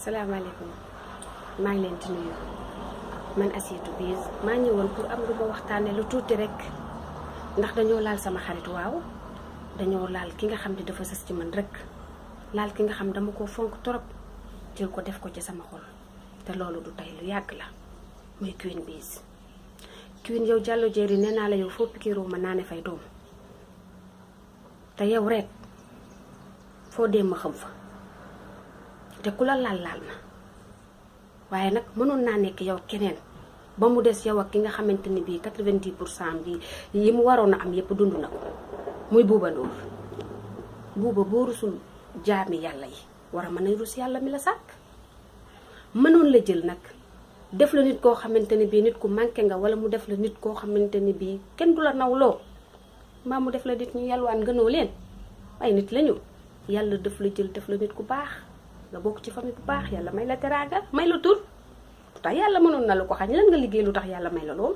salaamaaleykum maa ngi leen di nuyu man Asietou Biz maa ñëwoon pour am lu ma waxtaane lu tuuti rek ndax dañoo laal sama xarit waaw dañoo laal ki nga xam ne dafa sës ci man rek laal ki nga xam dama ko fonk torop jël ko def ko ci sama xol te loolu du tey lu yàgg la muy Queen Biz. Queen yow Diallo Jerry nee naa la yow foo pikiiroo ma naa ne fay doom te yow rek foo dem ma xam fa te ku la laal na waaye nag mënoon naa nekk yow keneen ba mu des yow ak ki nga xamante ni bii 90% bi yi mu waroon a am yépp dund na ko muy Bouba Ndour. Bouba boo rusul jaami yàlla yi war a mën a rus yàlla mi la sàkk mënoon la jël nag def la nit koo xamante ni bii nit ku manqué nga wala mu def la nit koo xamante ni bii kenn du la nawloo mbaa mu def la nit ñu yalwaan gënoo leen ay nit lañu yàlla def la jël def la nit ku baax nga bokk ci famille bu baax yàlla may la teraanga may la tur lu tax yàlla mënoon na la ko xañ lan nga liggéey lu tax yàlla may la lool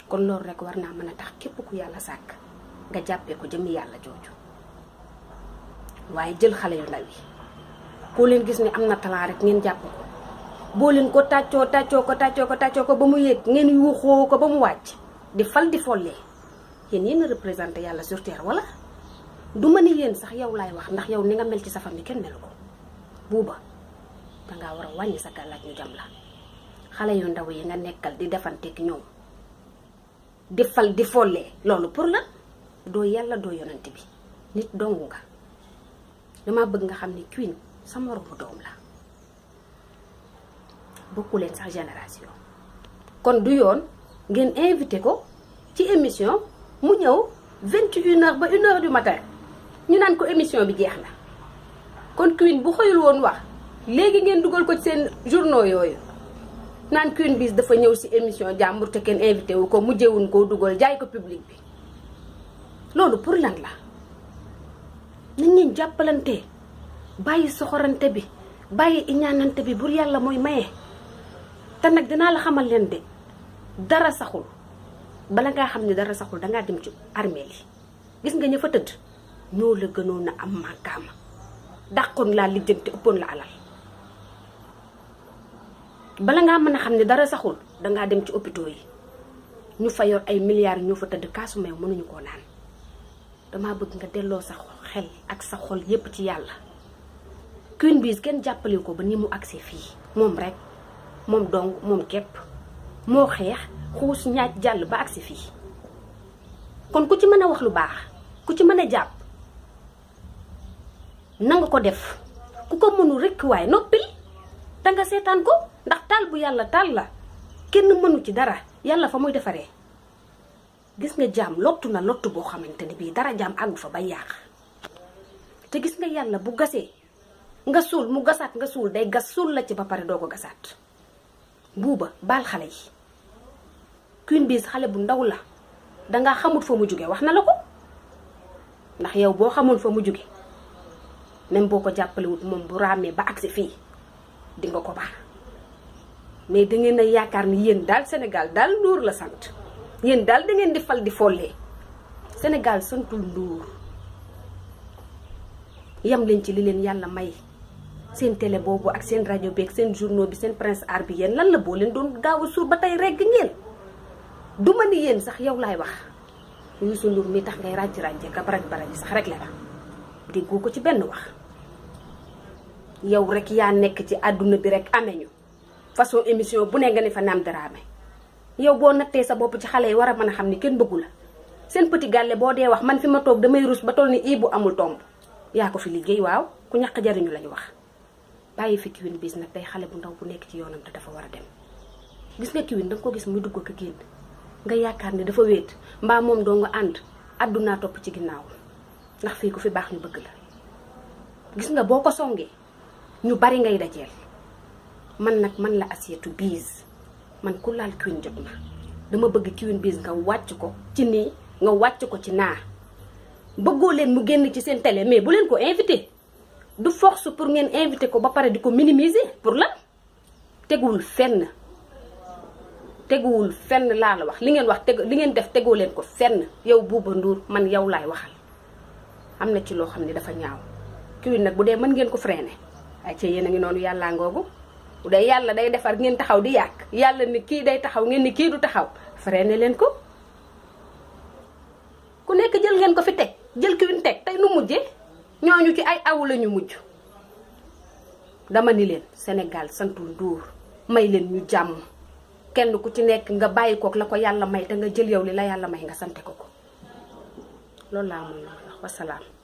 kon loolu rek war naa mën a tax képp ku yàlla sàkk nga jàppee ko jëmmi yàlla jooju waaye jël xale yu ndaw yi koo leen gis ne am na talent rek ngeen jàpp ko boo leen ko tàccoo ko ba mu yéeg ngeen yuuxoo ko ba mu wàcc di fal di follee yéen a représenté yàlla sur terre wala du ma ni yéen sax yow laay wax ndax yow ni nga mel ci sa famille kenn melu ko Bouba dangaa war a wàññi sa gàllaaj ñu jam la xale yu ndaw yi nga nekkal di defanteeg ñoom di fal di follee loolu pour la doo yàlla doo yonent bi nit dongu nga dama bëgg nga xam ni Queen sa moromu doom la bokku leen sax génération kon du yoon ngeen invité ko ci émission mu ñëw 21h ba 1h du matin ñu naan ko émission bi jeex na kon Queen bu xëyul woon wax léegi ngeen dugal ko ci seen journaux yooyu naan Queen Biz dafa ñëw ci émission jàmbur te kenn invité wu ko mujjewuñ koo dugal jaay ko public bi loolu pour lan la nañ leen jàppalante bàyyi soxorante bi bàyyi iñaanante bi bur yàlla mooy maye te nag dinaa la xamal leen de dara saxul bala ngaa xam ne dara saxul dangaa dem ci armée li gis nga ña fa tëdd ñoo la gënoon a am màkkaama dàqoon laa lijjanti ëppoon la alal bala ngaa mën a xam ne dara saxul dangaa dem ci hôpitaux yi ñu fa yor ay milliards ñoo fa tëdd kaasu meew mënuñu koo naan dama bëgg nga delloo sa xel ak sa xol yépp ci yàlla Queen Biz kenn jàppale ko ba ni mu agsi fii moom rek moom dong moom képp moo xeex xuus ñaaj jàll ba agsi fii kon ku ci mën a wax lu baax ku ci mën a jàpp nanga ko def ku ko mënul rekk waaye noppil danga seetaan ko ndax taal bu yàlla taal la kenn mënu ci dara yàlla fa muy defaree gis nga jaam lottu na lottu boo xamante ni bii dara jaam àggu fa bay yàq te gis nga yàlla bu gasee nga suul mu gasaat nga suul day gas suul la ci ba pare doo ko gasaat Bouba baal xale yi Queen Biz xale bu ndaw la dangaa xamut fa mu jóge wax na la ko ndax yow boo xamoon fa mu jóge même boo ko jàppalewut moom bu raamee ba agsi fii di nga ko baax mais dangeen a yaakaar ni yéen daal Sénégal daal Ndour la sant yéen daal dangeen di fal di follee Sénégal santul Ndour yam leen ci li leen yàlla may seen télé boobu ak seen rajo bi ak seen journaux bi seen prince art bi yéen lan la boo leen doon gaaw a suur ba tey regg ngeen du ma ni yéen sax yow laay wax Youssou Ndour mi tax ngay ràjj-ràjje ka baraj-baraj sax rek la déggoo ko ci benn wax yow rek yaa nekk ci àdduna bi rek amee ñu façon émission bu ne nga ne fa Naam Dramé yow boo nattee sa bopp ci xale yi war a mën a xam ni kenn bëggu la seen petit gàlle boo dee wax man fi ma toog damay rus ba toll ni ii bu amul tomb yaa ko fi liggéey waaw ku ñàkk jariñu lañu wax bàyyi fi Queen Biz nag day xale bu ndaw bu nekk ci yoonam te dafa war a dem gis nga Queen danga ko gis muy dugg ko génn nga yaakaar ne dafa wéet mbaa moom doo nga ànd àddunaa topp ci ginnaaw ndax fii ku fi baax ñu bëgg la gis nga boo ko songee ñu bari ngay dajeel man nag man la Asietou Biz man ku laal Queen jot na dama bëgg Queen Biz nga wàcc ko ci nii nga wàcc ko ci naa bëggoo leen mu génn ci seen télé mais bu leen ko invité du force pour ngeen invité ko ba pare di ko minimiser pour lan teguwul fenn laa la wax li ngeen wax li ngeen def tegoo leen ko fenn yow Bouba Ndour man yow laay waxal am na ci loo xam ne dafa ñaaw Queen nag bu dee mën ngeen ko freiner ay ca yéen a ngi noonu yàllaa ngoogu bu dee yàlla day defar ngeen taxaw di yàq yàlla ni kii day taxaw ngeen ni kii du taxaw freiné leen ko ku nekk jël ngeen ko fi teg jël ki win teg tey nu mujjee ñooñu ci ay awu la ñu mujj dama ni leen Sénégal santul Ndour may leen ñu jàmm kenn ku ci nekk nga bàyyi kook la ko yàlla may te nga jël yow li la yàlla may nga sante ko ko loolu laa mën na wax wasalaam